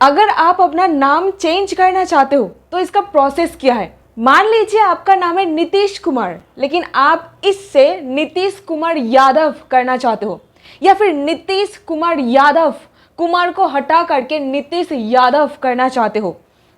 अगर आप अपना नाम चेंज करना चाहते हो तो इसका प्रोसेस क्या है। मान लीजिए आपका नाम है नीतीश कुमार, लेकिन आप इससे नीतीश कुमार यादव करना चाहते हो, या फिर नीतीश कुमार यादव कुमार को हटा करके नीतीश यादव करना चाहते हो,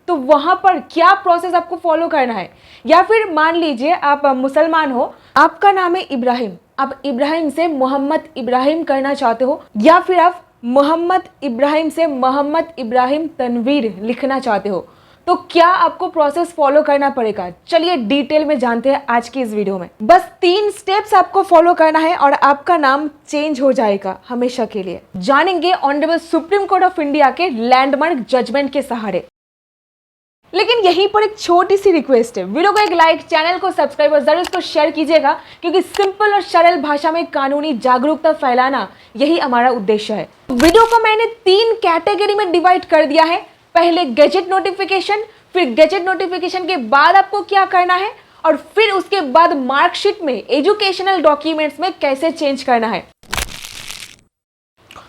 तो वहां पर क्या प्रोसेस आपको फॉलो करना है। या फिर मान लीजिए आप मुसलमान हो, आपका नाम है इब्राहिम, आप इब्राहिम से मोहम्मद इब्राहिम करना चाहते हो, या फिर आप मोहम्मद इब्राहिम से मोहम्मद इब्राहिम तनवीर लिखना चाहते हो, तो क्या आपको प्रोसेस फॉलो करना पड़ेगा। चलिए डिटेल में जानते हैं आज की इस वीडियो में। बस 3 स्टेप्स आपको फॉलो करना है और आपका नाम चेंज हो जाएगा हमेशा के लिए। जानेंगे honourable supreme court of India के लैंडमार्क जजमेंट के सहारे। लेकिन यहीं पर एक छोटी सी रिक्वेस्ट है, वीडियो को एक लाइक, चैनल को सब्सक्राइब और जरूर इसको शेयर कीजिएगा, क्योंकि सिंपल और सरल भाषा में कानूनी जागरूकता फैलाना यही हमारा उद्देश्य है। वीडियो को मैंने 3 कैटेगरी में डिवाइड कर दिया है। पहले गैजेट नोटिफिकेशन, फिर गैजेट नोटिफिकेशन के बाद आपको क्या करना है, और फिर उसके बाद मार्कशीट में एजुकेशनल डॉक्यूमेंट्स में कैसे चेंज करना है।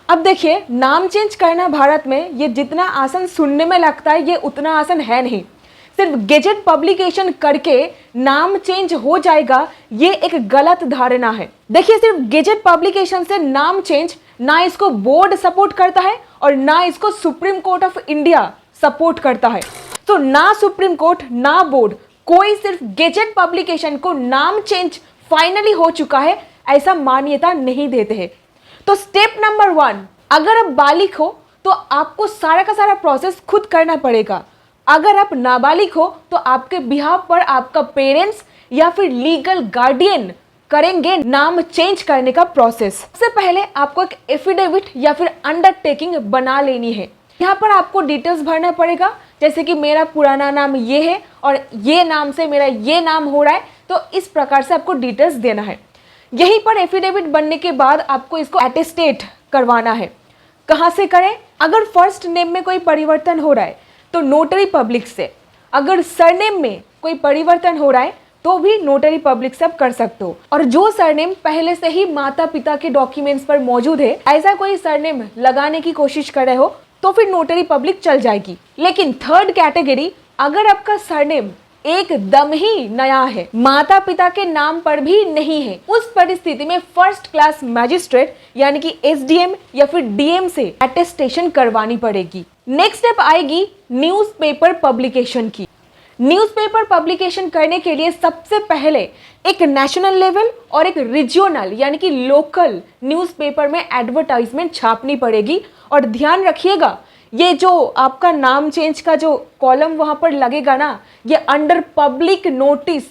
अब देखिए, नाम चेंज करना भारत में ये जितना आसान सुनने में लगता है, ये उतना आसान है नहीं। सिर्फ गेजेट पब्लिकेशन करके नाम चेंज हो जाएगा, ये एक गलत धारणा है। देखिए, सिर्फ गेजेट पब्लिकेशन से नाम चेंज ना इसको बोर्ड सपोर्ट करता है और ना इसको supreme court of India support करता है। तो ना सुप्रीम कोर्ट ना बोर्ड कोई सिर्फ गेजेट पब्लिकेशन को नाम चेंज फाइनली हो चुका है ऐसा मान्यता नहीं देते हैं। तो स्टेप नंबर 1, अगर आप बालिग हो तो आपको सारा का सारा प्रोसेस खुद करना पड़ेगा। अगर आप नाबालिग हो तो आपके बिहाफ पर आपका पेरेंट्स या फिर लीगल गार्डियन करेंगे नाम चेंज करने का प्रोसेस। सबसे पहले आपको एक एफिडेविट या फिर अंडरटेकिंग बना लेनी है। यहाँ पर आपको डिटेल्स भरना पड़ेगा, जैसे कि मेरा पुराना नाम ये है और ये नाम से मेरा ये नाम हो रहा है, तो इस प्रकार से आपको डिटेल्स देना है। यहीं पर एफिडेविट बनने के बाद आपको इसको अटेस्टेट करवाना है। कहाँ से करें? अगर फर्स्ट नेम में कोई परिवर्तन हो रहा है तो नोटरी पब्लिक से, अगर सरनेम में कोई परिवर्तन हो रहा है तो भी नोटरी पब्लिक से आप कर सकते हो। और जो सरनेम पहले से ही माता पिता के डॉक्यूमेंट्स पर मौजूद है, ऐसा कोई सरनेम लगाने की कोशिश कर रहे हो तो फिर नोटरी पब्लिक चल जाएगी। लेकिन थर्ड कैटेगरी, अगर आपका सरनेम एकदम ही नया है, माता पिता के नाम पर भी नहीं है, उस परिस्थिति में फर्स्ट क्लास मैजिस्ट्रेट यानी कि एसडीएम या फिर डीएम से अटेस्टेशन करवानी पड़ेगी। नेक्स्ट स्टेप आएगी न्यूज़पेपर पब्लिकेशन की। न्यूज़पेपर पब्लिकेशन करने के लिए सबसे पहले एक नेशनल लेवल और एक रीजनल यानी कि लोकल न्यूज़पेपर में एडवर्टाइजमेंट छापनी पड़ेगी। और ध्यान रखिएगा, ये जो आपका नाम चेंज का जो कॉलम वहां पर लगेगा ना, ये अंडर पब्लिक नोटिस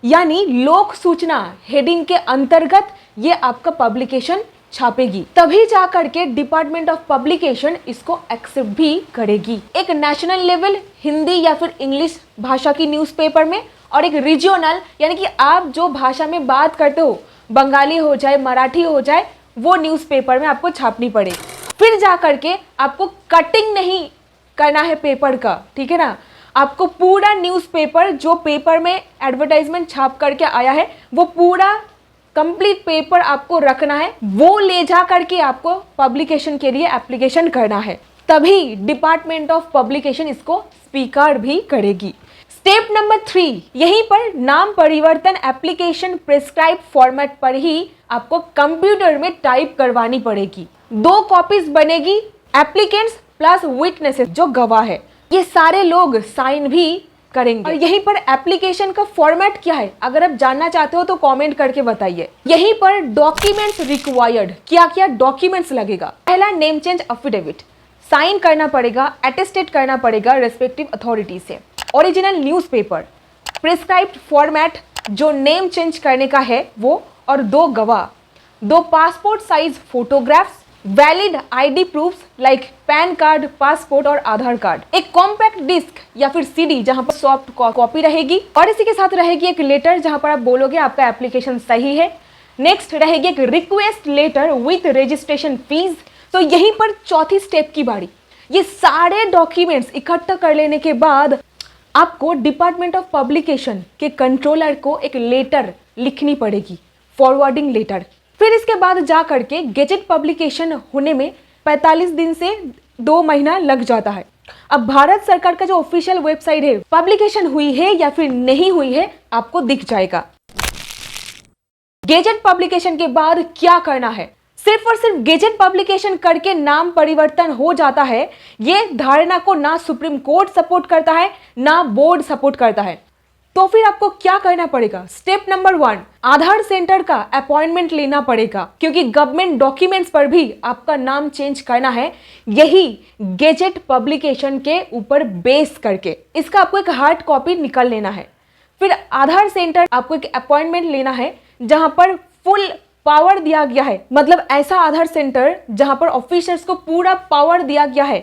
यानी लोक सूचना हेडिंग के अंतर्गत ये आपका पब्लिकेशन छापेगी। तभी जाकर के डिपार्टमेंट ऑफ पब्लिकेशन इसको एक्सेप्ट भी करेगी। एक नेशनल लेवल हिंदी या फिर इंग्लिश भाषा की न्यूज़पेपर में, और एक रीजनल यानी कि आप जो भाषा में बात करते हो, बंगाली हो जाए, मराठी हो जाए, वो न्यूज़पेपर में आपको छापनी पड़ेगी। फिर जा करके आपको कटिंग नहीं करना है पेपर का, ठीक है ना। आपको पूरा न्यूज़पेपर जो पेपर में एडवर्टाइजमेंट छाप करके आया है, वो पूरा कंप्लीट पेपर आपको रखना है, वो ले जा करके आपको पब्लिकेशन के लिए एप्लीकेशन करना है। तभी डिपार्टमेंट ऑफ पब्लिकेशन इसको स्वीकार भी करेगी। स्टेप नंबर 3, यहीं पर नाम परिवर्तन एप्लीकेशन प्रिस्क्राइब फॉर्मेट पर ही आपको कंप्यूटर में टाइप करवानी पड़ेगी। 2 कॉपीज बनेगी, एप्लीकेंट्स प्लस विटनेसेस जो गवाह है, ये सारे लोग साइन भी करेंगे। और यहीं पर एप्लीकेशन का फॉर्मेट क्या है, अगर आप जानना चाहते हो तो कमेंट करके बताइए। यहीं पर डॉक्यूमेंट्स रिक्वायर्ड, क्या क्या डॉक्यूमेंट्स लगेगा। पहला, नेम चेंज एफिडेविट, साइन करना पड़ेगा, अटेस्टेट करना पड़ेगा रेस्पेक्टिव अथॉरिटी से। ओरिजिनल न्यूज़पेपर, प्रिस्क्राइब्ड फॉर्मेट जो नेम चेंज करने का है वो, और 2 गवाह, 2 passport size photographs, valid ID proofs like pan card, passport और आधार कार्ड, एक कॉम्पैक्ट डिस्क या फिर सीडी जहां पर सॉफ्ट कॉपी रहेगी, और इसी के साथ रहेगी एक लेटर जहां पर आप बोलोगे आपका एप्लीकेशन सही है। नेक्स्ट रहेगी एक request letter with registration fees. तो यहीं पर चौथी स्टेप की बारी। ये सारे डॉक्यूमेंट्स इकट्ठा कर लेने के बाद आपको डिपार्टमेंट ऑफ पब्लिकेशन के कंट्रोलर को एक लेटर लिखनी पड़ेगी, फॉरवर्डिंग लेटर। फिर इसके बाद जा करके गेजेट पब्लिकेशन होने में 45 दिन से 2 महीना लग जाता है। अब भारत सरकार का जो ऑफिशियल वेबसाइट है, पब्लिकेशन हुई है या फिर नहीं हुई है, आपको दिख जाएगा। गेजेट पब्लिकेशन के बाद क्या करना है? सिर्फ और सिर्फ गेजेट पब्लिकेशन करके नाम परिवर्तन हो जाता है, ये धारणा को ना सुप्रीम कोर्ट सपोर्ट करता है, ना बोर्ड सपोर्ट करता है। तो फिर आपको क्या करना पड़ेगा? स्टेप नंबर 1, आधार सेंटर का अपॉइंटमेंट लेना पड़ेगा, क्योंकि गवर्नमेंट डॉक्यूमेंट्स पर भी आपका नाम चेंज करना है, यही गेजेट पब्लिकेशन के ऊपर बेस करके। इसका आपको एक हार्ड कॉपी निकाल लेना है। फिर आधार सेंटर आपको एक अपॉइंटमेंट लेना है जहां पर फुल पावर दिया गया है, मतलब ऐसा आधार सेंटर जहां पर ऑफिसर्स को पूरा पावर दिया गया है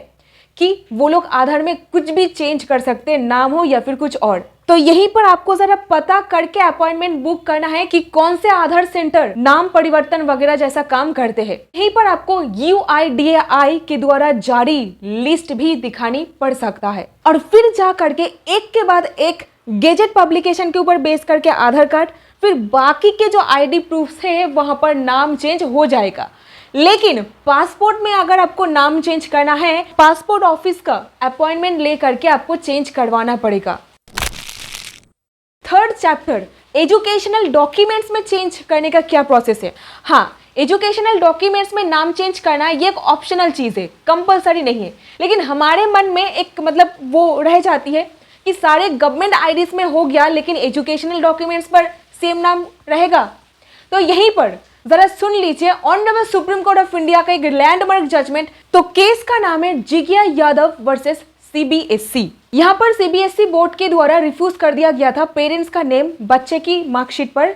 कि वो लोग आधार में कुछ भी चेंज कर सकते हैं, नाम हो या फिर कुछ और। तो यहीं पर आपको जरा पता करके अपॉइंटमेंट बुक करना है कि कौन से आधार सेंटर नाम परिवर्तन वगैरह जैसा काम करते हैं। यहीं पर आपको UIDAI के द्वारा जारी लिस्ट भी दिखानी पड़ सकता है, और फिर जा करके एक के बाद एक गेजेट पब्लिकेशन के ऊपर बेस करके आधार कार्ड, फिर बाकी के जो ID प्रूफ्स है वहां पर नाम चेंज हो जाएगा। लेकिन पासपोर्ट में अगर आपको नाम चेंज करना है, पासपोर्ट ऑफिस का अपॉइंटमेंट ले करके आपको चेंज करवाना पड़ेगा। थर्ड चैप्टर, एजुकेशनल डॉक्यूमेंट्स में चेंज करने का क्या प्रोसेस है? हाँ, एजुकेशनल डॉक्यूमेंट्स में नाम चेंज करना ये एक ऑप्शनल चीज़ है, कंपलसरी नहीं है। लेकिन हमारे मन में एक मतलब वो रह जाती है कि सारे गवर्नमेंट IDs में हो गया, लेकिन एजुकेशनल डॉक्यूमेंट्स पर सेम नाम रहेगा। तो यहीं पर जरा सुन लीजिए honourable supreme court of India का एक लैंडमार्क जजमेंट। तो केस का नाम है जिज्ञा यादव वर्सेस CBSE। यहाँ पर CBSE बोर्ड के द्वारा रिफ्यूज कर दिया गया था पेरेंट्स का नेम बच्चे की मार्कशीट पर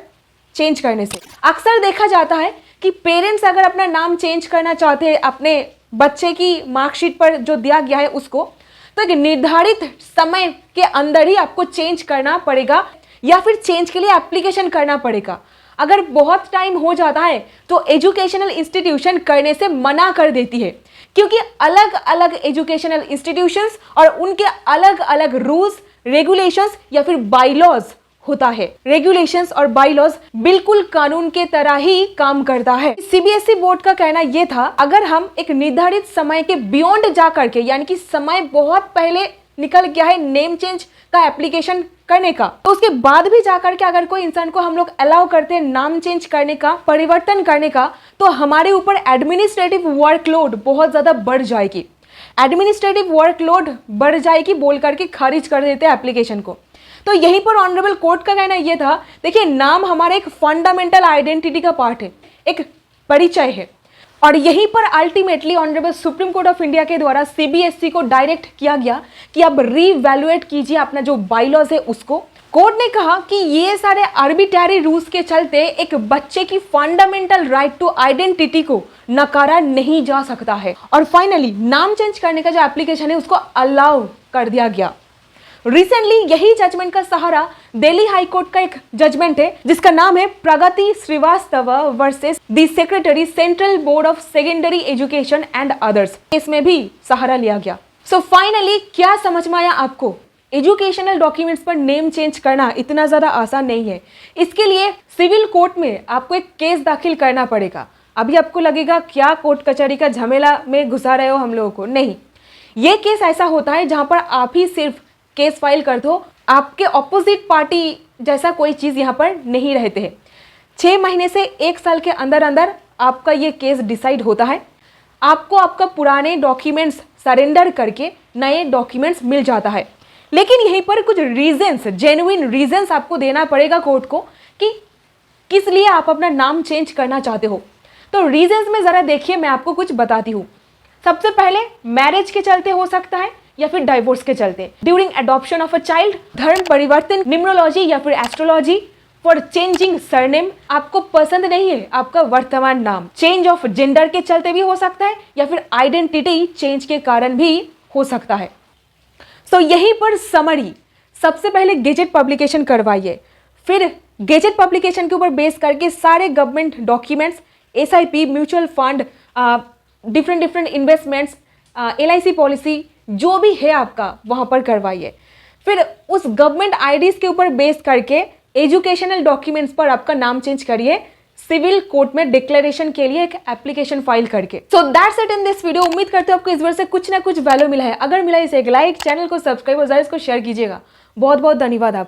चेंज करने से। अक्सर देखा जाता है कि पेरेंट्स अगर अपना नाम चेंज करना चाहते हैं अपने बच्चे की मार्कशीट पर जो दिया गया है उसको, तो एक निर्धारित समय के अंदर ही आपको चेंज करना पड़ेगा या फिर चेंज के लिए एप्लीकेशन करना पड़ेगा। अगर बहुत टाइम हो जाता है तो एजुकेशनल इंस्टीट्यूशन करने से मना कर देती है, क्योंकि अलग अलग एजुकेशनल इंस्टीट्यूशंस और उनके अलग अलग रूल्स, रेगुलेशंस या फिर बाईलॉज होता है। रेगुलेशंस और बाईलॉज बिल्कुल कानून के तरह ही काम करता है। CBSE बोर्ड का कहना यह था, अगर हम एक निर्धारित समय के बियॉन्ड जा करके, यानी कि समय बहुत पहले निकल गया है नेम चेंज का एप्लीकेशन करने का, तो उसके बाद भी जाकर के अगर कोई इंसान को हम लोग अलाउ करते हैं नाम चेंज करने का, परिवर्तन करने का, तो हमारे ऊपर एडमिनिस्ट्रेटिव वर्कलोड बहुत ज्यादा बढ़ जाएगी। एडमिनिस्ट्रेटिव वर्कलोड बढ़ जाएगी बोल करके खारिज कर देते हैं एप्लीकेशन को। तो यहीं पर ऑनरेबल कोर्ट का कहना यह था, देखिए नाम हमारे एक फंडामेंटल आइडेंटिटी का पार्ट है, एक परिचय है, और यहीं पर ultimately honourable supreme court of India के द्वारा CBSE को डायरेक्ट किया गया कि आप रीवैल्यूएट कीजिए अपना जो बाईलॉज है उसको। कोर्ट ने कहा कि ये सारे आर्बिट्ररी रूल्स के चलते एक बच्चे की फंडामेंटल राइट टू आइडेंटिटी को नकारा नहीं जा सकता है, और फाइनली नाम चेंज करने का जो एप्लीकेशन है उसको अलाउ कर दिया गया। रिसेंटली यही जजमेंट का सहारा दिल्ली हाई कोर्ट का एक जजमेंट है जिसका नाम है Pragati Shrivastava versus the secretary central board of secondary education and others. इसमें भी सहारा लिया गया। सो फाइनली क्या समझ में आया आपको? एजुकेशनल डॉक्यूमेंट्स पर नेम चेंज करना इतना ज्यादा आसान नहीं है। इसके लिए सिविल कोर्ट में आपको एक केस दाखिल करना पड़ेगा। अभी आपको लगेगा क्या कोर्ट कचहरी का झमेला में घुसा रहे हो हम लोगों को, नहीं। ये केस ऐसा होता है जहां पर आप ही सिर्फ केस फाइल कर दो, आपके ऑपोजिट पार्टी जैसा कोई चीज यहाँ पर नहीं रहते हैं। 6 महीने से 1 साल के अंदर अंदर आपका ये केस डिसाइड होता है। आपको आपका पुराने डॉक्यूमेंट्स सरेंडर करके नए डॉक्यूमेंट्स मिल जाता है। लेकिन यहीं पर कुछ रीजंस, जेन्युइन रीजंस आपको देना पड़ेगा कोर्ट को कि किस लिए आप अपना नाम चेंज करना चाहते हो। तो रीजंस में जरा देखिए, मैं आपको कुछ बताती हूँ। सबसे पहले मैरिज के चलते हो सकता है या फिर डाइवोर्स के चलते, during adoption of a child, धर्म परिवर्तन, न्यूमरोलॉजी या फिर एस्ट्रोलॉजी, फॉर चेंजिंग सरनेम, आपको पसंद नहीं है आपका वर्तमान नाम, चेंज ऑफ जेंडर के चलते भी हो सकता है या फिर आइडेंटिटी चेंज के कारण भी हो सकता है। सो यहीं पर समरी, सबसे पहले गेजेट पब्लिकेशन करवाइए, फिर गेजेट पब्लिकेशन के ऊपर बेस करके सारे government documents, SIP, mutual fund, different investments, LIC policy जो भी है आपका वहां पर करवाइए। फिर उस गवर्नमेंट IDs के ऊपर बेस करके एजुकेशनल डॉक्यूमेंट्स पर आपका नाम चेंज करिए। सिविल कोर्ट में डिक्लेरेशन के लिए एक एप्लीकेशन फाइल करके। So that's it in this video. उम्मीद करते हो आपको इस वीडियो से कुछ ना कुछ वैल्यू मिला है। अगर मिला इसे एक लाइक, चैनल को सब्सक्राइब और इसको शेयर कीजिएगा। बहुत बहुत धन्यवाद आपका।